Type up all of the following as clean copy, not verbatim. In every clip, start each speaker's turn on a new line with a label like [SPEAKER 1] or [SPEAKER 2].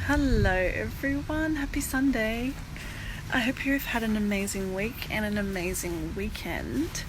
[SPEAKER 1] Hello everyone, happy Sunday. I hope you've had an amazing week and an amazing weekend.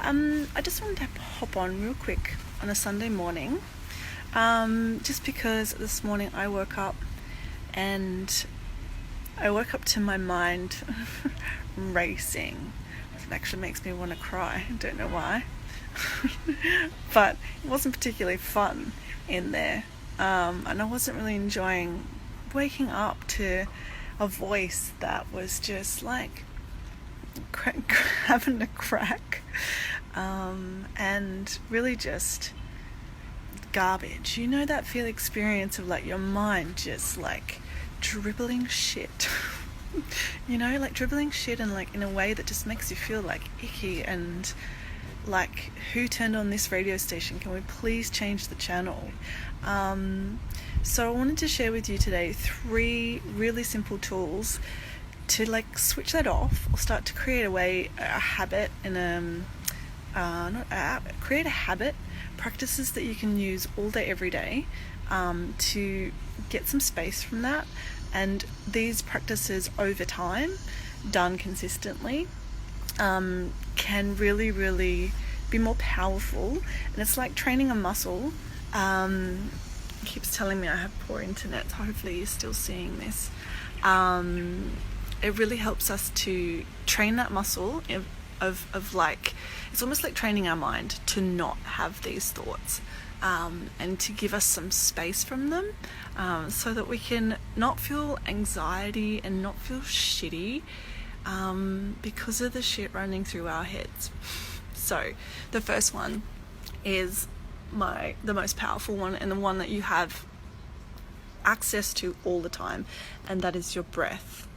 [SPEAKER 1] I just wanted to hop on real quick on a Sunday morning, just because this morning I woke up to my mind racing. It actually makes me want to cry, I don't know why. But it wasn't particularly fun in there, and I wasn't really enjoying waking up to a voice that was just like having a crack, and really just garbage. You know that experience of like your mind just like dribbling shit. Like dribbling shit, and like in a way that just makes you feel like icky and like, who turned on this radio station? Can we please change the channel? So I wanted to share with you today 3 really simple tools to like switch that off, or start to create a habit, and create a habit, practices that you can use all day, every day, to get some space from that. And these practices over time, done consistently, can really, really be more powerful. And it's like training a muscle. It keeps telling me I have poor internet, so hopefully you're still seeing this. It really helps us to train that muscle of like, it's almost like training our mind to not have these thoughts, and to give us some space from them, so that we can not feel anxiety and not feel shitty, because of the shit running through our heads. So the first one is the most powerful one, and the one that you have access to all the time, and that is your breath.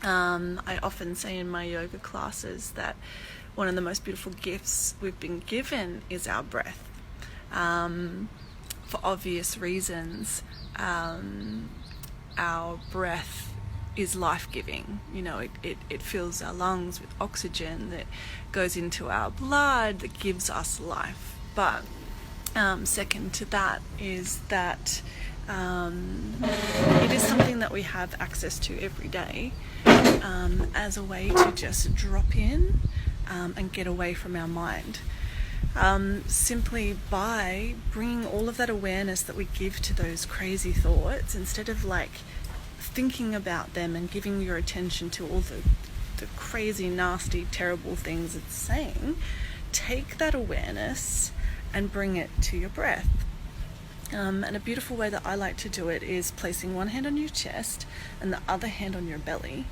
[SPEAKER 1] I often say in my yoga classes that one of the most beautiful gifts we've been given is our breath. For obvious reasons, our breath is life-giving. It fills our lungs with oxygen that goes into our blood, that gives us life. But second to that is that it is something that we have access to every day, as a way to just drop in, and get away from our mind, simply by bringing all of that awareness that we give to those crazy thoughts. Instead of like thinking about them and giving your attention to all the crazy, nasty, terrible things it's saying, take that awareness and bring it to your breath. And a beautiful way that I like to do it is placing one hand on your chest and the other hand on your belly,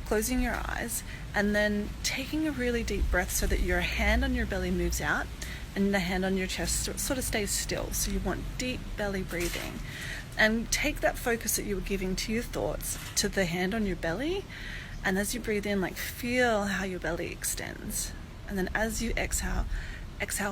[SPEAKER 1] closing your eyes, and then taking a really deep breath so that your hand on your belly moves out and the hand on your chest sort of stays still. So you want deep belly breathing. And take that focus that you were giving to your thoughts to the hand on your belly, and as you breathe in, like, feel how your belly extends. And then as you exhale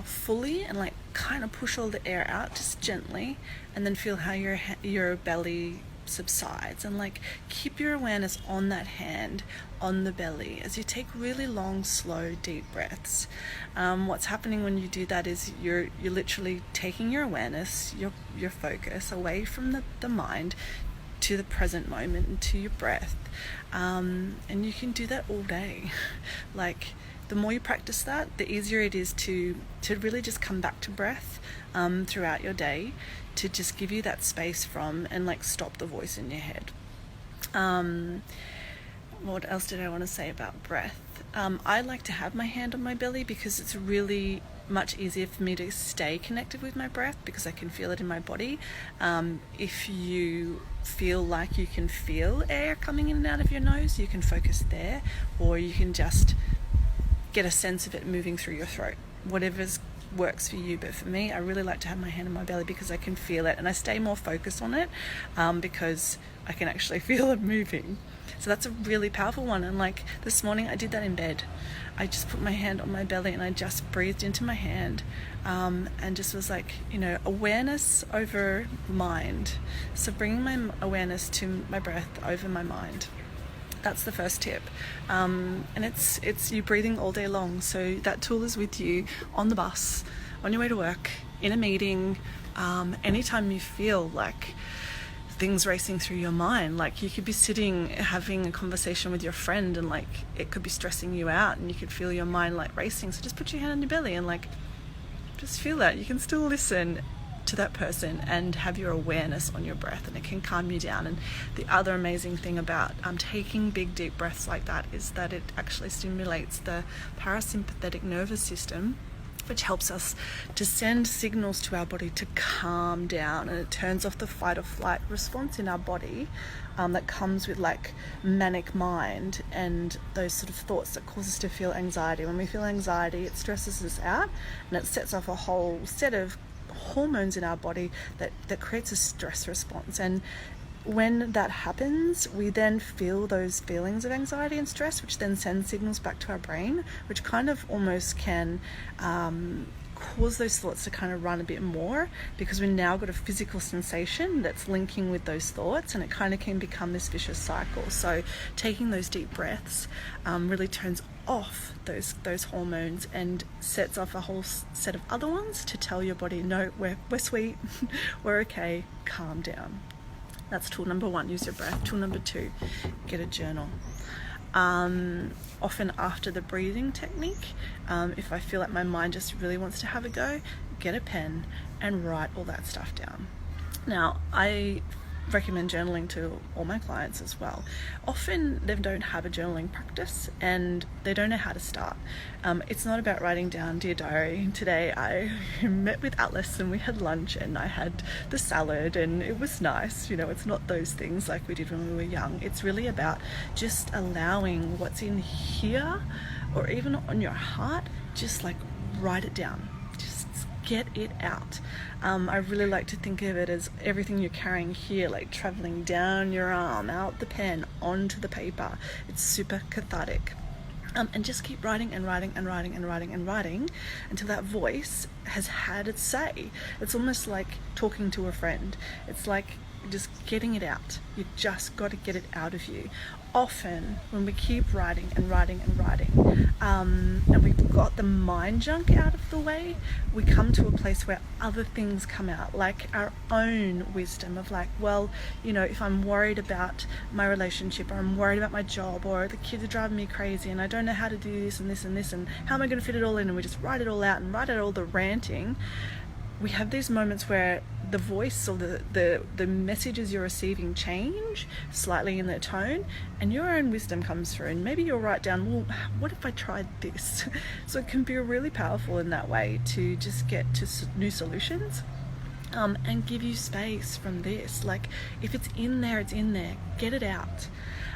[SPEAKER 1] fully, and like kind of push all the air out just gently, and then feel how your belly subsides, and like keep your awareness on that hand on the belly as you take really long, slow, deep breaths. What's happening when you do that is you're literally taking your awareness, your focus away from the mind to the present moment and to your breath, and you can do that all day. Like, the more you practice that, the easier it is to really just come back to breath throughout your day, to just give you that space from, and like stop the voice in your head. What else did I want to say about breath? I like to have my hand on my belly because it's really much easier for me to stay connected with my breath, because I can feel it in my body. If you feel like you can feel air coming in and out of your nose, you can focus there, or you can just get a sense of it moving through your throat, whatever works for you. But for me, I really like to have my hand on my belly because I can feel it, and I stay more focused on it, because I can actually feel it moving. So that's a really powerful one. And like this morning, I did that in bed. I just put my hand on my belly and I just breathed into my hand, and just was like, awareness over mind. So bringing my awareness to my breath over my mind. That's the first tip. And it's you breathing all day long. So that tool is with you on the bus, on your way to work, in a meeting, anytime you feel like things racing through your mind. Like you could be sitting having a conversation with your friend and like it could be stressing you out and you could feel your mind like racing. So just put your hand on your belly and like just feel that. You can still listen to that person and have your awareness on your breath, and it can calm you down. And the other amazing thing about taking big deep breaths like that is that it actually stimulates the parasympathetic nervous system, which helps us to send signals to our body to calm down, and it turns off the fight or flight response in our body that comes with like manic mind and those sort of thoughts that cause us to feel anxiety. When we feel anxiety, it stresses us out and it sets off a whole set of hormones in our body that creates a stress response. And when that happens, we then feel those feelings of anxiety and stress, which then sends signals back to our brain, which kind of almost can cause those thoughts to kind of run a bit more, because we've now got a physical sensation that's linking with those thoughts, and it kind of can become this vicious cycle. So taking those deep breaths really turns off those hormones and sets off a whole set of other ones to tell your body, no, we're sweet, we're okay, calm down. That's tool number 1, use your breath. Tool number 2, get a journal. Often after the breathing technique, if I feel like my mind just really wants to have a go, get a pen and write all that stuff down. Now, I recommend journaling to all my clients as well. Often they don't have a journaling practice and they don't know how to start. It's not about writing down, dear diary, today I met with Atlas and we had lunch and I had the salad and it was nice. You know, it's not those things like we did when we were young. It's really about just allowing what's in here or even on your heart, just like write it down. Just get it out. I really like to think of it as everything you're carrying here, like traveling down your arm, out the pen, onto the paper. It's super cathartic. And just keep writing and writing and writing and writing and writing until that voice has had its say. It's almost like talking to a friend. It's like just getting it out. You just got to get it out of you. Often when we keep writing and writing and writing, and we've got the mind junk out of the way, we come to a place where other things come out, like our own wisdom of like, well, you know, if I'm worried about my relationship, or I'm worried about my job, or the kids are driving me crazy and I don't know how to do this and this and this, and how am I going to fit it all in, and we just write it all out and write out all the ranting. We have these moments where the voice or the messages you're receiving change slightly in their tone, and your own wisdom comes through, and maybe you'll write down, well, what if I tried this? So it can be really powerful in that way to just get to new solutions, and give you space from this. Like if it's in there, it's in there, get it out.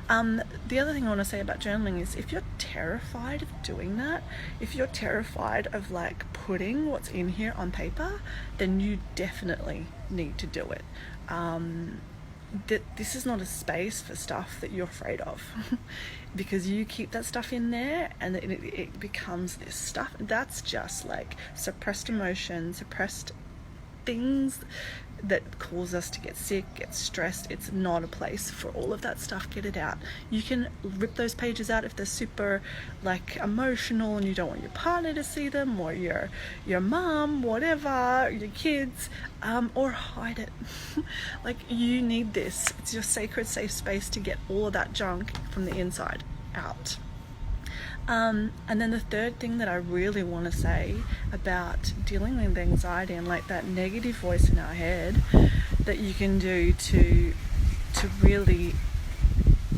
[SPEAKER 1] The other thing I want to say about journaling is if you're terrified of doing that, if you're terrified of like putting what's in here on paper, then you definitely need to do it. This is not a space for stuff that you're afraid of because you keep that stuff in there and it becomes this stuff that's just like suppressed emotion, suppressed things that cause us to get sick, get stressed. It's not a place for all of that stuff. Get it out. You can rip those pages out if they're super like emotional and you don't want your partner to see them, or your mom, whatever, your kids, or hide it. Like you need this. It's your sacred safe space to get all of that junk from the inside out. And then the third thing that I really want to say about dealing with anxiety and like that negative voice in our head that you can do to really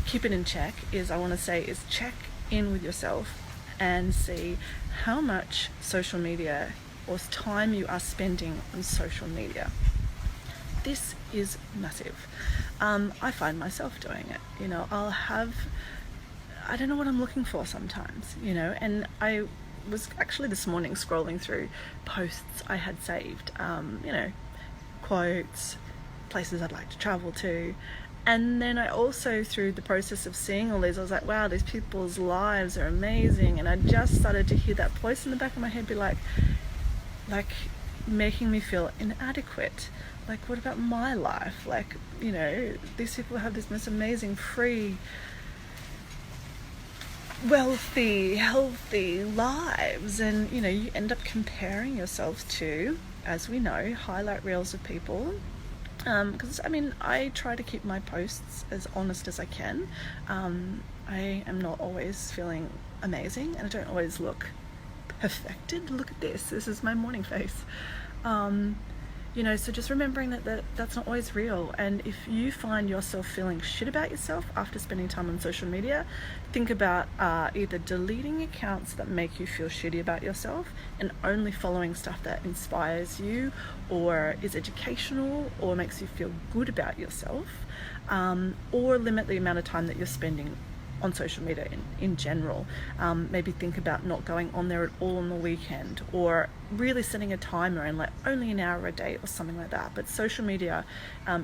[SPEAKER 1] keep it in check is check in with yourself and see how much social media or time you are spending on social media. This is massive. I find myself doing it. You know, I don't know what I'm looking for sometimes, you know, and I was actually this morning scrolling through posts I had saved, you know, quotes, places I'd like to travel to, and then I also, through the process of seeing all these, I was like, wow, these people's lives are amazing, and I just started to hear that voice in the back of my head be like making me feel inadequate. Like, what about my life? Like, you know, these people have this most amazing, free, wealthy, healthy lives, and you know, you end up comparing yourself to, as we know, highlight reels of people because I mean, I try to keep my posts as honest as I can. I am not always feeling amazing, and I don't always look perfected. Look at this is my morning face. So just remembering that's not always real. And if you find yourself feeling shit about yourself after spending time on social media, think about either deleting accounts that make you feel shitty about yourself and only following stuff that inspires you or is educational or makes you feel good about yourself, or limit the amount of time that you're spending on social media in general. Maybe think about not going on there at all on the weekend, or really setting a timer and like only an hour a day or something like that. But social media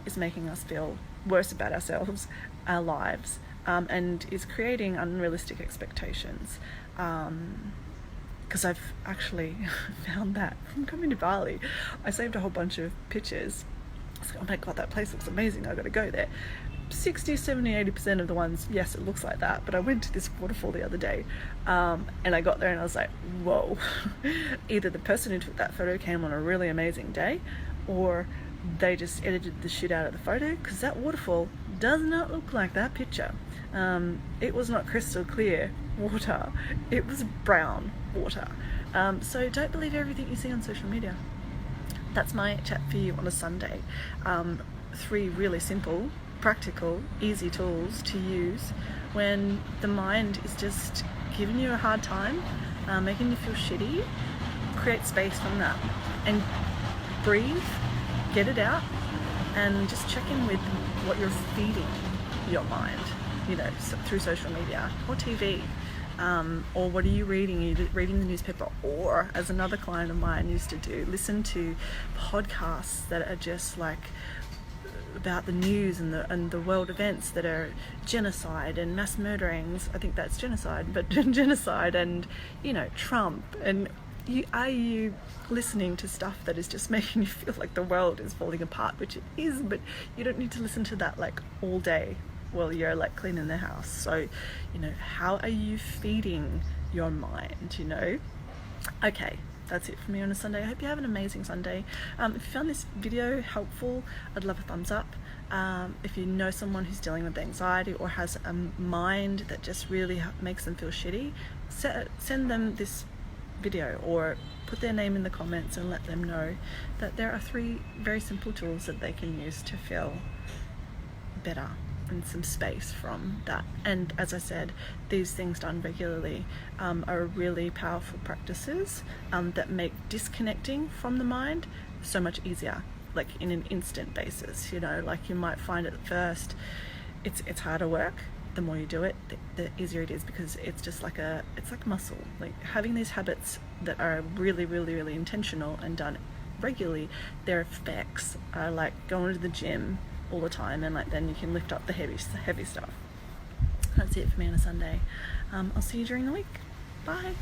[SPEAKER 1] is making us feel worse about ourselves, our lives, and is creating unrealistic expectations. Because I've actually found that from coming to Bali, I saved a whole bunch of pictures. I was like, oh my god, that place looks amazing, I've got to go there. 60, 70, 80% of the ones, yes, it looks like that. But I went to this waterfall the other day, and I got there and I was like, whoa. Either the person who took that photo came on a really amazing day, or they just edited the shit out of the photo, because that waterfall does not look like that picture. It was not crystal clear water, it was brown water. So don't believe everything you see on social media. That's my chat for you on a Sunday. 3 really simple, practical, easy tools to use when the mind is just giving you a hard time, making you feel shitty. Create space from that and breathe, get it out, and just check in with what you're feeding your mind, through social media or TV. Or what are you reading? Are you reading the newspaper? Or, as another client of mine used to do, listen to podcasts that are just like about the news and the world events that are genocide and mass murderings. I think that's genocide, but genocide and Trump. And are you listening to stuff that is just making you feel like the world is falling apart, which it is, but you don't need to listen to that like all day while you're like cleaning the house. So how are you feeding your mind? Okay, that's it for me on a Sunday. I hope you have an amazing Sunday. If you found this video helpful, I'd love a thumbs up. If you know someone who's dealing with anxiety or has a mind that just really makes them feel shitty, send them this video or put their name in the comments and let them know that there are 3 very simple tools that they can use to feel better and some space from that. And as I said, these things done regularly are really powerful practices that make disconnecting from the mind so much easier, like in an instant basis. Like you might find at first it's harder work. The more you do it, the easier it is, because it's just like it's like muscle. Like having these habits that are really, really, really intentional and done regularly, their effects are like going to the gym all the time, and like then you can lift up the heavy stuff. That's it for me on a Sunday. I'll see you during the week. Bye.